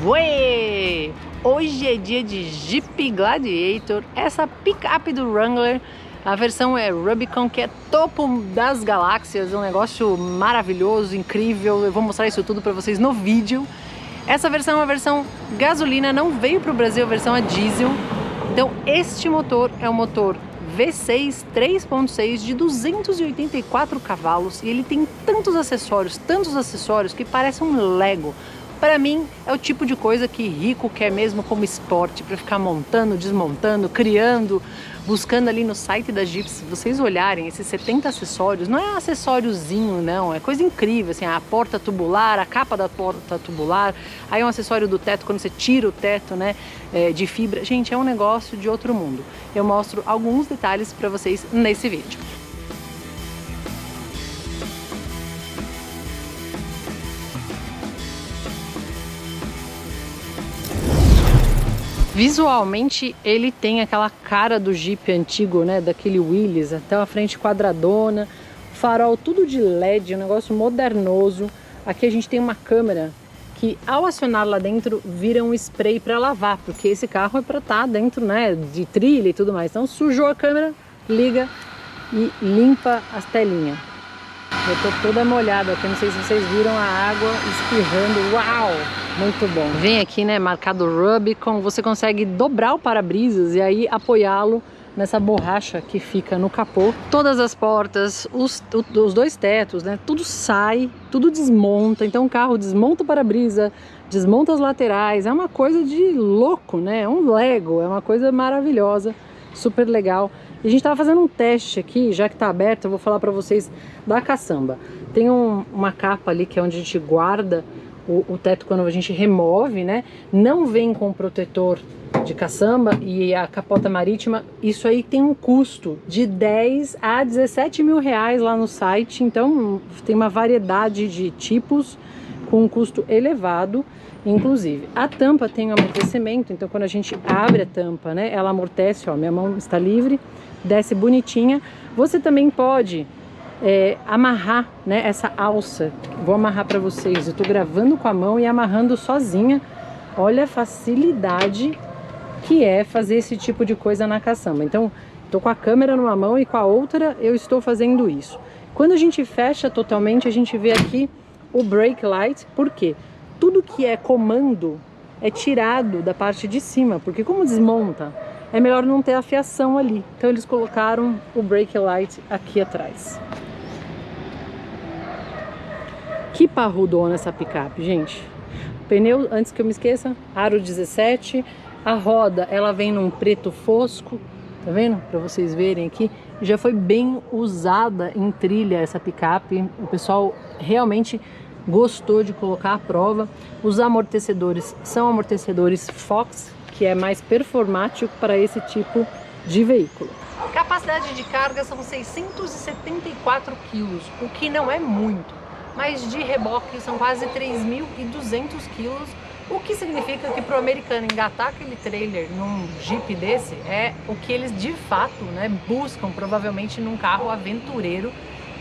Ué! Hoje é dia de Jeep Gladiator, essa picape do Wrangler. A versão é Rubicon, que é topo das galáxias, um negócio maravilhoso, incrível. Eu vou mostrar isso tudo para vocês no vídeo. Essa versão é uma versão gasolina, não veio para o Brasil a versão a diesel. Então este motor é um motor V6 3.6 de 284 cavalos e ele tem tantos acessórios que parece um Lego. Para mim é o tipo de coisa que rico quer mesmo como esporte, para ficar montando, desmontando, criando, buscando ali no site da Jeep. Se vocês olharem esses 70 acessórios, não é acessóriozinho não, é coisa incrível, assim, a porta tubular, a capa da porta tubular, aí um acessório do teto, quando você tira o teto, né, de fibra. Gente, é um negócio de outro mundo. Eu mostro alguns detalhes para vocês nesse vídeo. Visualmente ele tem aquela cara do Jeep antigo, né, daquele Willys, até a frente quadradona, farol tudo de LED, um negócio modernoso. Aqui a gente tem uma câmera que ao acionar lá dentro vira um spray para lavar, porque esse carro é para estar dentro, né, de trilha e tudo mais. Então sujou a câmera, liga e limpa as telinhas. Eu tô toda molhada aqui, não sei se vocês viram a água espirrando. Uau! Muito bom. Vem aqui, né, marcado Rubicon, você consegue dobrar o para-brisas e aí apoiá-lo nessa borracha que fica no capô. Todas as portas, os dois tetos, né, tudo sai, tudo desmonta. Então o carro desmonta o para-brisa, desmonta as laterais. É uma coisa de louco, né? É um Lego, é uma coisa maravilhosa, super legal. E a gente estava fazendo um teste aqui, já que está aberto, eu vou falar para vocês da caçamba. Tem uma capa ali que é onde a gente guarda o teto quando a gente remove, né? Não vem com protetor de caçamba e a capota marítima. Isso aí tem um custo de 10 a 17 mil reais lá no site. Então tem uma variedade de tipos com um custo elevado. Inclusive, a tampa tem um amortecimento, então quando a gente abre a tampa, né, ela amortece, ó, minha mão está livre, desce bonitinha. Você também pode amarrar, né, essa alça. Vou amarrar para vocês, eu tô gravando com a mão e amarrando sozinha. Olha a facilidade que é fazer esse tipo de coisa na caçamba. Então, tô com a câmera numa mão e com a outra eu estou fazendo isso. Quando a gente fecha totalmente, a gente vê aqui o brake light. Por quê? Tudo que é comando é tirado da parte de cima, porque como desmonta, é melhor não ter a fiação ali. Então eles colocaram o brake light aqui atrás. Que parrudona essa picape, gente. Pneu, antes que eu me esqueça, aro 17. A roda, ela vem num preto fosco, tá vendo? Para vocês verem aqui. Já foi bem usada em trilha essa picape. O pessoal realmente gostou de colocar à prova. Os amortecedores são amortecedores Fox, que é mais performático para esse tipo de veículo. Capacidade de carga são 674 quilos, o que não é muito, mas de reboque são quase 3.200 quilos, o que significa que para o americano engatar aquele trailer num Jeep desse é o que eles de fato, né, buscam provavelmente num carro aventureiro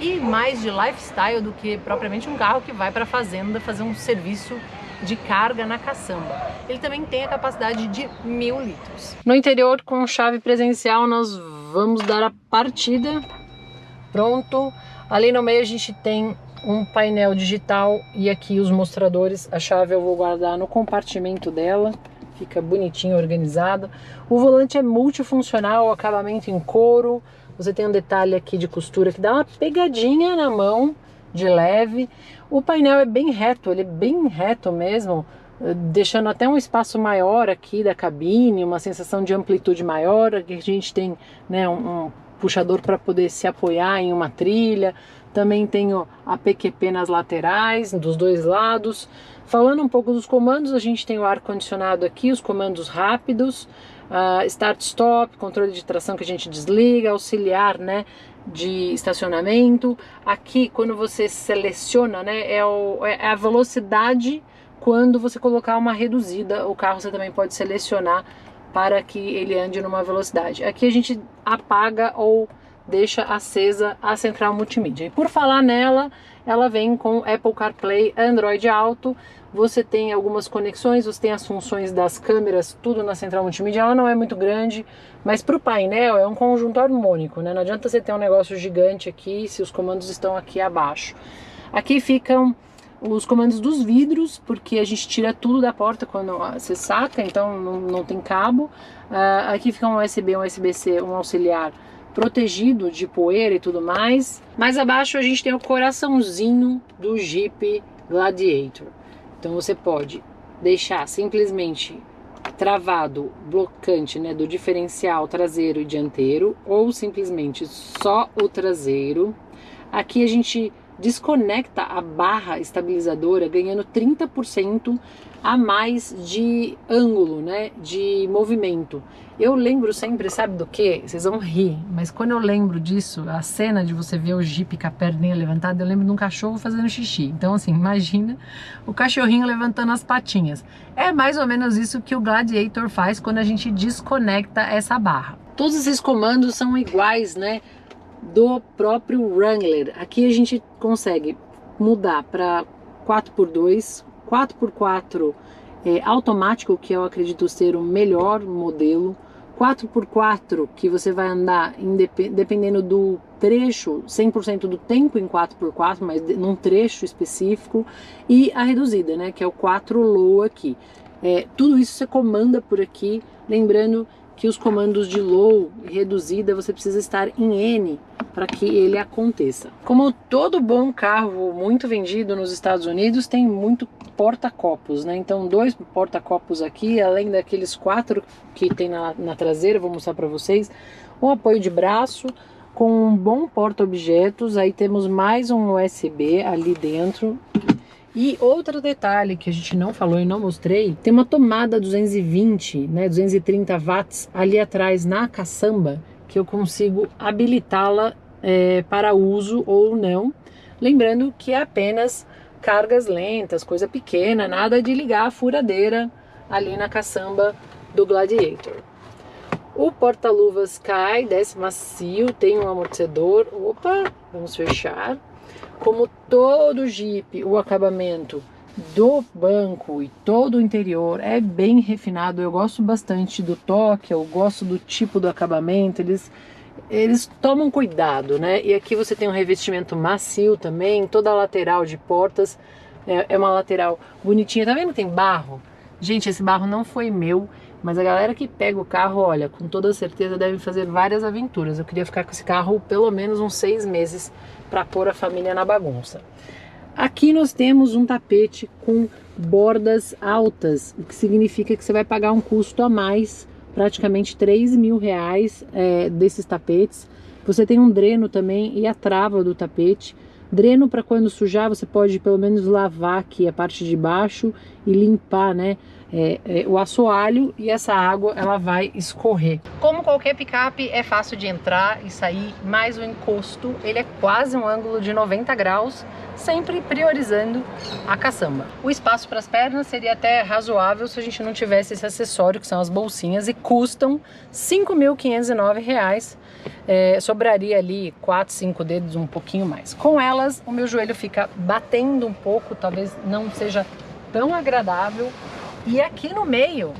e mais de lifestyle do que propriamente um carro que vai para a fazenda fazer um serviço de carga na caçamba. Ele também tem a capacidade de 1.000 litros. No interior, com chave presencial, nós vamos dar a partida. Pronto. Ali no meio a gente tem um painel digital e aqui os mostradores. A chave eu vou guardar no compartimento dela. Fica bonitinho, organizado. O volante é multifuncional, acabamento em couro. Você tem um detalhe aqui de costura que dá uma pegadinha na mão, de leve. O painel é bem reto, ele é bem reto mesmo, deixando até um espaço maior aqui da cabine, uma sensação de amplitude maior. Aqui a gente tem, né, um puxador para poder se apoiar em uma trilha. Também tem a PQP nas laterais, dos dois lados. Falando um pouco dos comandos, a gente tem o ar-condicionado aqui, os comandos rápidos, start-stop, controle de tração que a gente desliga, auxiliar, né, de estacionamento. Aqui, quando você seleciona, né, é a velocidade. Quando você colocar uma reduzida, o carro você também pode selecionar para que ele ande numa velocidade. Aqui a gente apaga ou deixa acesa a central multimídia. E por falar nela, ela vem com Apple CarPlay, Android Auto. Você tem algumas conexões, você tem as funções das câmeras, tudo na central multimídia. Ela não é muito grande, mas para o painel é um conjunto harmônico, né? Não adianta você ter um negócio gigante aqui se os comandos estão aqui abaixo. Aqui ficam os comandos dos vidros, porque a gente tira tudo da porta quando você saca, então não tem cabo. Aqui fica um USB, um USB-C, um auxiliar protegido de poeira e tudo mais. Mais abaixo a gente tem o coraçãozinho do Jeep Gladiator. Então você pode deixar simplesmente travado, blocante, né, do diferencial traseiro e dianteiro, ou simplesmente só o traseiro. Aqui a gente desconecta a barra estabilizadora, ganhando 30% a mais de ângulo, né, de movimento. Eu lembro sempre, sabe do que? Vocês vão rir, mas quando eu lembro disso, a cena de você ver o Jeep com a perninha levantada, eu lembro de um cachorro fazendo xixi. Então assim, imagina o cachorrinho levantando as patinhas. É mais ou menos isso que o Gladiator faz quando a gente desconecta essa barra. Todos esses comandos são iguais, né, do próprio Wrangler. Aqui a gente consegue mudar para 4x2, 4x4 automático, que eu acredito ser o melhor modelo, 4x4 que você vai andar dependendo do trecho, 100% do tempo em 4x4, mas num trecho específico, e a reduzida, né, que é o 4 Low aqui. Tudo isso você comanda por aqui, lembrando que os comandos de low e reduzida você precisa estar em N para que ele aconteça. Como todo bom carro muito vendido nos Estados Unidos, tem muito porta-copos, né? Então 2 porta-copos aqui, além daqueles 4 que tem na traseira, vou mostrar para vocês, um apoio de braço com um bom porta-objetos, aí temos mais um USB ali dentro. E outro detalhe que a gente não falou e não mostrei, tem uma tomada 220, né, 230 watts ali atrás na caçamba, que eu consigo habilitá-la para uso ou não. Lembrando que é apenas cargas lentas, coisa pequena, nada de ligar a furadeira ali na caçamba do Gladiator. O porta-luvas cai, desce macio, tem um amortecedor. Opa, vamos fechar. Como todo Jeep, o acabamento do banco e todo o interior é bem refinado. Eu gosto bastante do toque, eu gosto do tipo do acabamento, eles tomam cuidado, né? E aqui você tem um revestimento macio também, toda a lateral de portas é uma lateral bonitinha. Tá vendo que tem barro? Gente, esse barro não foi meu, mas a galera que pega o carro, olha, com toda certeza deve fazer várias aventuras. Eu queria ficar com esse carro pelo menos uns 6 meses para pôr a família na bagunça. Aqui nós temos um tapete com bordas altas, o que significa que você vai pagar um custo a mais, praticamente R$3.000 desses tapetes. Você tem um dreno também e a trava do tapete. Dreno para quando sujar, você pode pelo menos lavar aqui a parte de baixo e limpar, né, o assoalho, e essa água ela vai escorrer. Como qualquer picape, é fácil de entrar e sair, mas o encosto ele é quase um ângulo de 90 graus, sempre priorizando a caçamba. O espaço para as pernas seria até razoável se a gente não tivesse esse acessório, que são as bolsinhas, e custam R$5.509. Sobraria ali 4, 5 dedos, um pouquinho mais. Com elas, o meu joelho fica batendo um pouco, talvez não seja tão agradável. E aqui no meio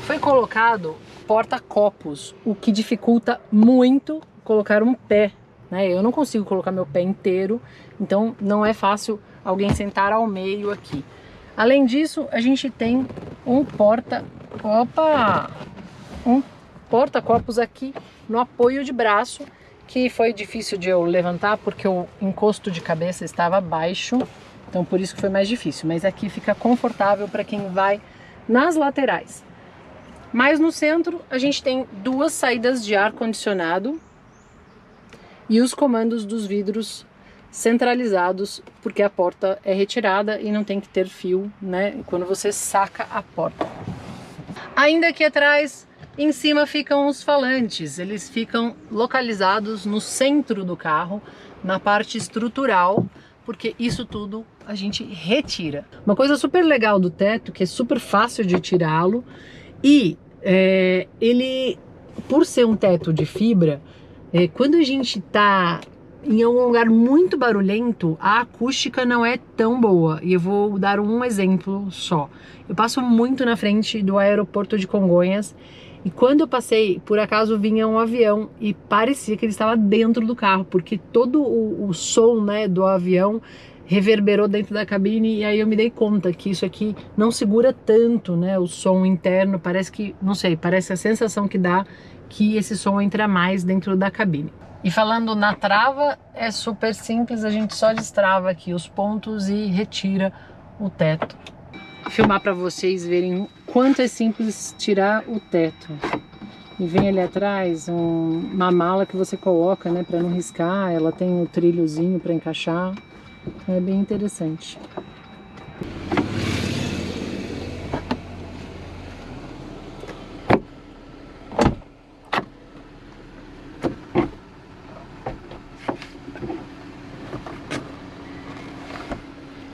foi colocado porta-copos, o que dificulta muito colocar um pé, né? Eu não consigo colocar meu pé inteiro, então não é fácil alguém sentar ao meio aqui. Além disso, a gente tem um porta-copos aqui no apoio de braço, que foi difícil de eu levantar porque o encosto de cabeça estava baixo. Então por isso que foi mais difícil, mas aqui fica confortável para quem vai nas laterais. Mas no centro a gente tem 2 saídas de ar condicionado e os comandos dos vidros centralizados, porque a porta é retirada e não tem que ter fio, né, quando você saca a porta. Ainda aqui atrás, em cima ficam os falantes, eles ficam localizados no centro do carro, na parte estrutural, porque isso tudo a gente retira. Uma coisa super legal do teto, que é super fácil de tirá-lo, e ele, por ser um teto de fibra, Quando a gente tá em algum lugar muito barulhento, a acústica não é tão boa. E eu vou dar um exemplo só. Eu passo muito na frente do aeroporto de Congonhas e quando eu passei, por acaso vinha um avião e parecia que ele estava dentro do carro, porque todo o som, né, do avião reverberou dentro da cabine, e aí eu me dei conta que isso aqui não segura tanto, né, o som interno. Parece que, não sei, parece a sensação que dá que esse som entra mais dentro da cabine. E falando na trava, é super simples, a gente só destrava aqui os pontos e retira o teto. Vou filmar para vocês verem o quanto é simples tirar o teto. E vem ali atrás uma mala que você coloca, né, para não riscar. Ela tem o trilhozinho para encaixar. É bem interessante.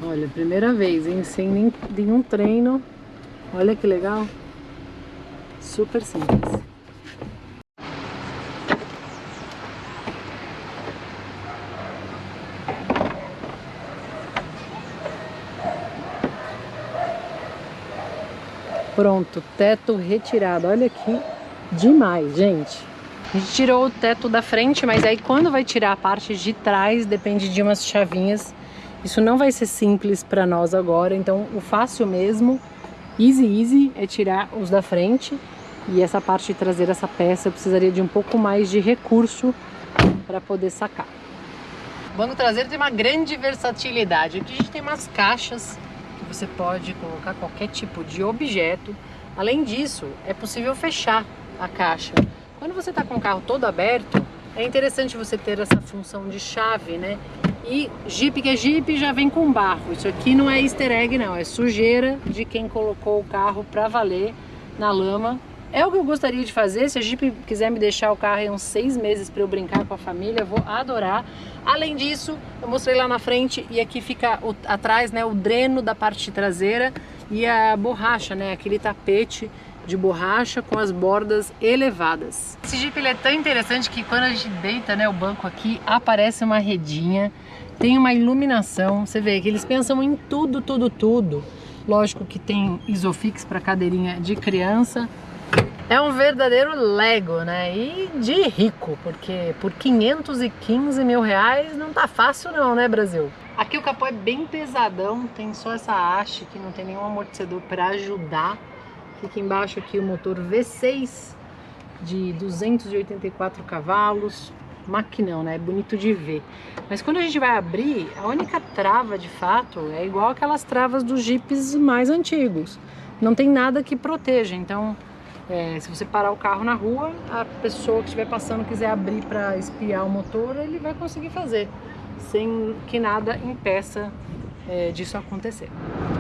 Olha, primeira vez, hein? Sem nenhum treino. Olha que legal. Super simples. Pronto, teto retirado. Olha aqui, demais, gente. A gente tirou o teto da frente, mas aí quando vai tirar a parte de trás, depende de umas chavinhas. Isso não vai ser simples para nós agora, então o fácil mesmo, easy, é tirar os da frente. E essa parte traseira, essa peça, eu precisaria de um pouco mais de recurso para poder sacar. O banco traseiro tem uma grande versatilidade. Aqui a gente tem umas caixas que você pode colocar qualquer tipo de objeto. Além disso, é possível fechar a caixa. Quando você está com o carro todo aberto, é interessante você ter essa função de chave, né? E Jeep que é Jeep já vem com barro. Isso aqui não é easter egg não, é sujeira de quem colocou o carro pra valer na lama. É o que eu gostaria de fazer. Se a Jeep quiser me deixar o carro em uns 6 meses para eu brincar com a família, eu vou adorar. Além disso, eu mostrei lá na frente e aqui fica atrás, né, o dreno da parte traseira e a borracha, né, aquele tapete de borracha com as bordas elevadas. Esse Jeep ele é tão interessante que quando a gente deita, né, o banco aqui, aparece uma redinha, tem uma iluminação. Você vê que eles pensam em tudo. Lógico que tem Isofix para cadeirinha de criança. É um verdadeiro Lego, né? E de rico, porque por 515 mil reais não tá fácil não, né, Brasil? Aqui o capô é bem pesadão, tem só essa haste que não tem nenhum amortecedor para ajudar. Fica embaixo aqui o motor V6 de 284 cavalos, maquinão, né? É bonito de ver. Mas quando a gente vai abrir, a única trava de fato é igual aquelas travas dos Jeeps mais antigos. Não tem nada que proteja, então se você parar o carro na rua, a pessoa que estiver passando quiser abrir para espiar o motor, ele vai conseguir fazer, sem que nada impeça disso acontecer.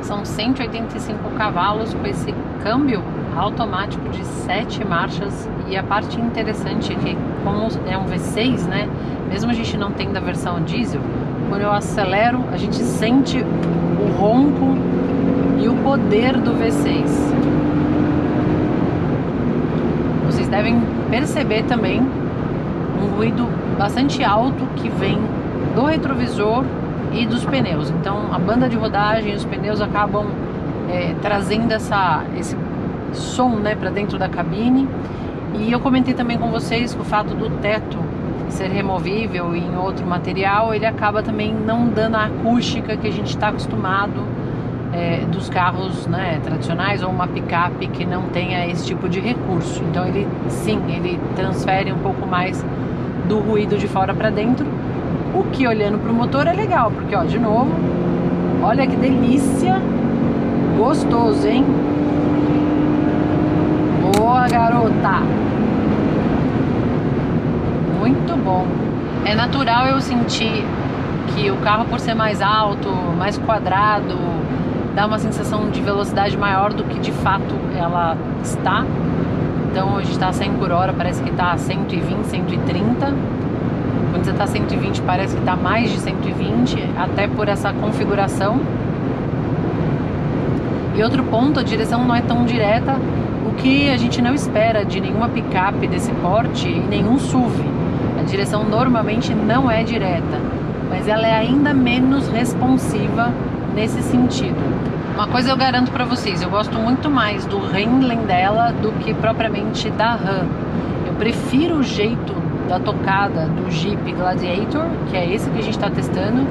São 185 cavalos com esse câmbio automático de 7 marchas. E a parte interessante é que, como é um V6, né, mesmo a gente não tendo a versão diesel, quando eu acelero a gente sente o ronco e o poder do V6. Vocês devem perceber também um ruído bastante alto que vem do retrovisor e dos pneus. Então a banda de rodagem e os pneus acabam trazendo esse som, né, para dentro da cabine. E eu comentei também com vocês que o fato do teto ser removível em outro material, ele acaba também não dando a acústica que a gente está acostumado dos carros, né, tradicionais, ou uma picape que não tenha esse tipo de recurso. Então ele transfere um pouco mais do ruído de fora para dentro, o que olhando para o motor é legal, porque ó, de novo, olha que delícia, gostoso, hein? Boa, garota! Muito bom. É natural eu sentir que o carro, por ser mais alto, mais quadrado, dá uma sensação de velocidade maior do que de fato ela está. Então a gente está a 100 por hora, parece que está a 120, 130. Quando você está a 120 parece que está mais de 120, até por essa configuração. E outro ponto, a direção não é tão direta, o que a gente não espera de nenhuma picape desse porte e nenhum SUV. A A direção normalmente não é direta, mas ela é ainda menos responsiva nesse sentido. Uma coisa eu garanto para vocês, eu gosto muito mais do handling dela do que propriamente da RAM. Eu prefiro o jeito da tocada do Jeep Gladiator, que é esse que a gente está testando,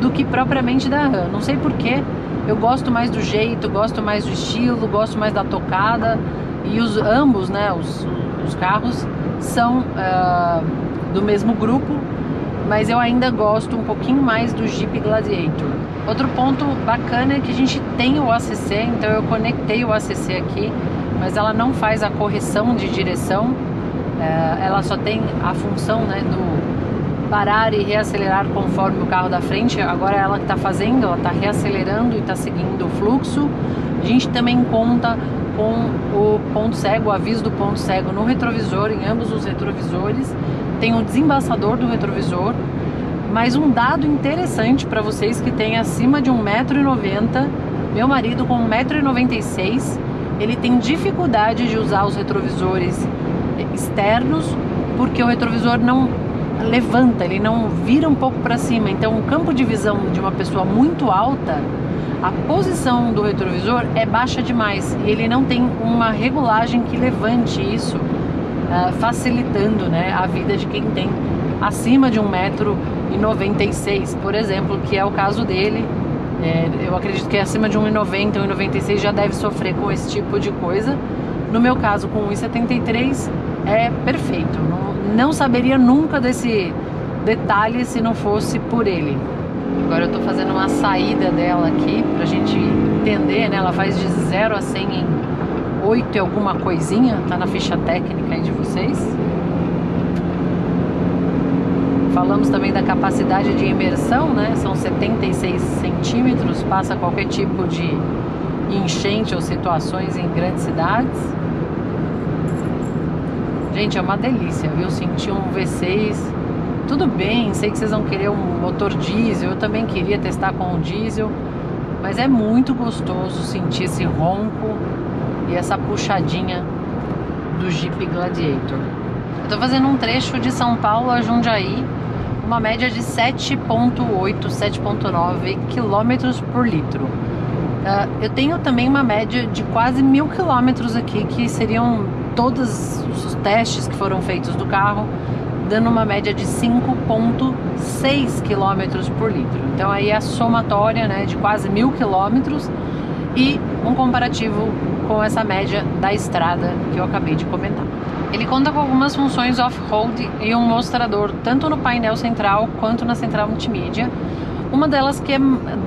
do que propriamente da RAM. Não sei porquê, eu gosto mais do jeito, gosto mais do estilo, gosto mais da tocada, e ambos, né, os carros são do mesmo grupo, mas eu ainda gosto um pouquinho mais do Jeep Gladiator. Outro ponto bacana é que a gente tem o ACC, então eu conectei o ACC aqui, mas ela não faz a correção de direção, ela só tem a função, né, do parar e reacelerar conforme o carro da frente. Agora ela que está fazendo, ela está reacelerando e está seguindo o fluxo. A gente também conta com o ponto cego, o aviso do ponto cego no retrovisor, em ambos os retrovisores. Tem o desembaçador do retrovisor. Mas um dado interessante para vocês que tem acima de 1,90 m, meu marido com 1,96 m, ele tem dificuldade de usar os retrovisores externos, porque o retrovisor não levanta, ele não vira um pouco para cima. Então o campo de visão de uma pessoa muito alta, a posição do retrovisor é baixa demais e ele não tem uma regulagem que levante isso, facilitando, né, a vida de quem tem acima de 1,96 m, por exemplo, que é o caso dele. Eu acredito que acima de 1,90 m, 1,96 m já deve sofrer com esse tipo de coisa. No meu caso, com 1,73 m, é perfeito. Não saberia nunca desse detalhe se não fosse por ele. Agora eu tô fazendo uma saída dela aqui pra gente entender, né? Ela faz de 0 a 100 em 8 e alguma coisinha, tá na ficha técnica aí de vocês. Falamos também da capacidade de imersão, né? São 76 centímetros, passa qualquer tipo de enchente ou situações em grandes cidades. Gente, é uma delícia, viu? Sentir um V6. Tudo bem, sei que vocês vão querer um motor diesel, eu também queria testar com o diesel, mas é muito gostoso sentir esse ronco e essa puxadinha do Jeep Gladiator. Eu tô fazendo um trecho de São Paulo a Jundiaí, uma média de 7,8, 7,9 km por litro. Eu tenho também uma média de quase 1.000 km aqui, que seriam todos os testes que foram feitos do carro, dando uma média de 5,6 km por litro. Então aí é a somatória, né, de quase 1.000 km e um comparativo com essa média da estrada que eu acabei de comentar. Ele conta com algumas funções off-road e um mostrador tanto no painel central quanto na central multimídia. Uma delas que é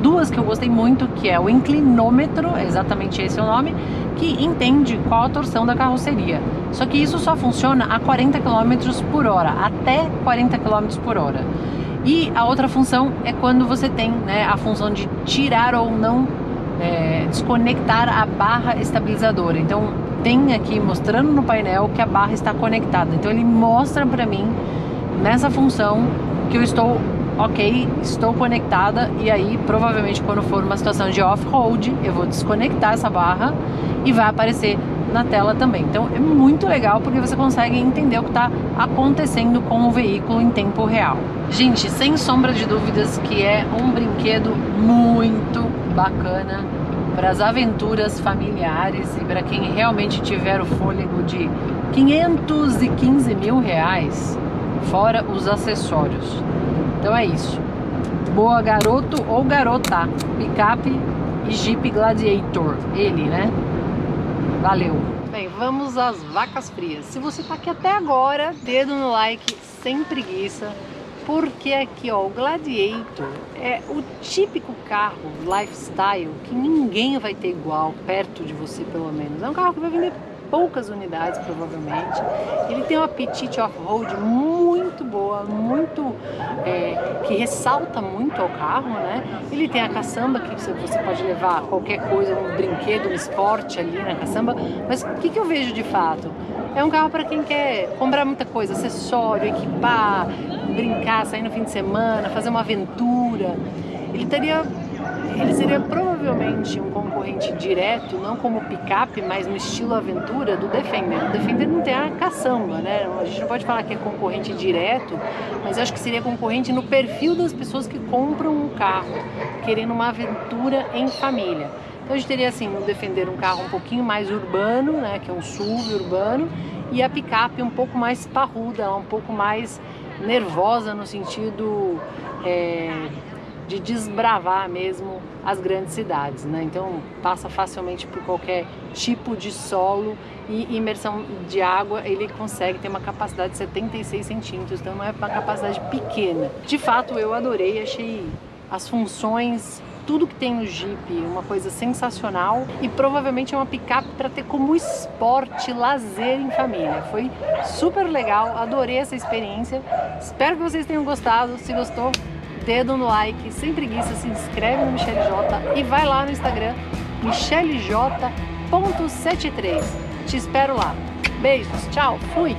duas que eu gostei muito, que é o inclinômetro, exatamente esse é o nome, que entende qual a torção da carroceria. Só que isso só funciona a 40 km por hora, até 40 km por hora. E a outra função é quando você tem, né, a função de tirar ou não, desconectar a barra estabilizadora. Então tem aqui mostrando no painel que a barra está conectada. Então ele mostra para mim nessa função que eu estou ok, estou conectada, e aí provavelmente quando for uma situação de off-road eu vou desconectar essa barra e vai aparecer na tela também. Então é muito legal porque você consegue entender o que está acontecendo com o veículo em tempo real. Gente, sem sombra de dúvidas que é um brinquedo muito bacana para as aventuras familiares e para quem realmente tiver o fôlego de 515 mil reais, fora os acessórios. Então é isso. Boa garoto ou garota, picape e Jeep Gladiator, ele, né? Valeu. Bem, vamos às vacas frias. Se você tá aqui até agora, dedo no like sem preguiça, porque aqui, ó, o Gladiator é o típico carro lifestyle que ninguém vai ter igual, perto de você pelo menos. É um carro que vai vender poucas unidades provavelmente. Ele tem uma apetite off-road muito boa, muito que ressalta muito ao carro, né? Ele tem a caçamba que você pode levar qualquer coisa, um brinquedo, um esporte ali na caçamba. Mas o que eu vejo de fato? É um carro para quem quer comprar muita coisa, acessório, equipar, brincar, sair no fim de semana, fazer uma aventura. Ele seria provavelmente provavelmente um concorrente direto, não como picape, mas no estilo aventura do Defender. O Defender não tem a caçamba, né? A gente não pode falar que é concorrente direto, mas acho que seria concorrente no perfil das pessoas que compram um carro, querendo uma aventura em família. Então a gente teria assim, no Defender um carro um pouquinho mais urbano, né? Que é um SUV urbano, e a picape um pouco mais parruda, um pouco mais nervosa no sentido de desbravar mesmo as grandes cidades, né? Então passa facilmente por qualquer tipo de solo e imersão de água. Ele consegue ter uma capacidade de 76 centímetros, então não é uma capacidade pequena. De fato eu adorei, achei as funções, tudo que tem no Jeep, uma coisa sensacional, e provavelmente é uma picape para ter como esporte, lazer em família. Foi super legal, adorei essa experiência, espero que vocês tenham gostado. Se gostou, dedo no like, sem preguiça, se inscreve no Michele J e vai lá no Instagram, michelej.73. Te espero lá. Beijos, tchau, fui!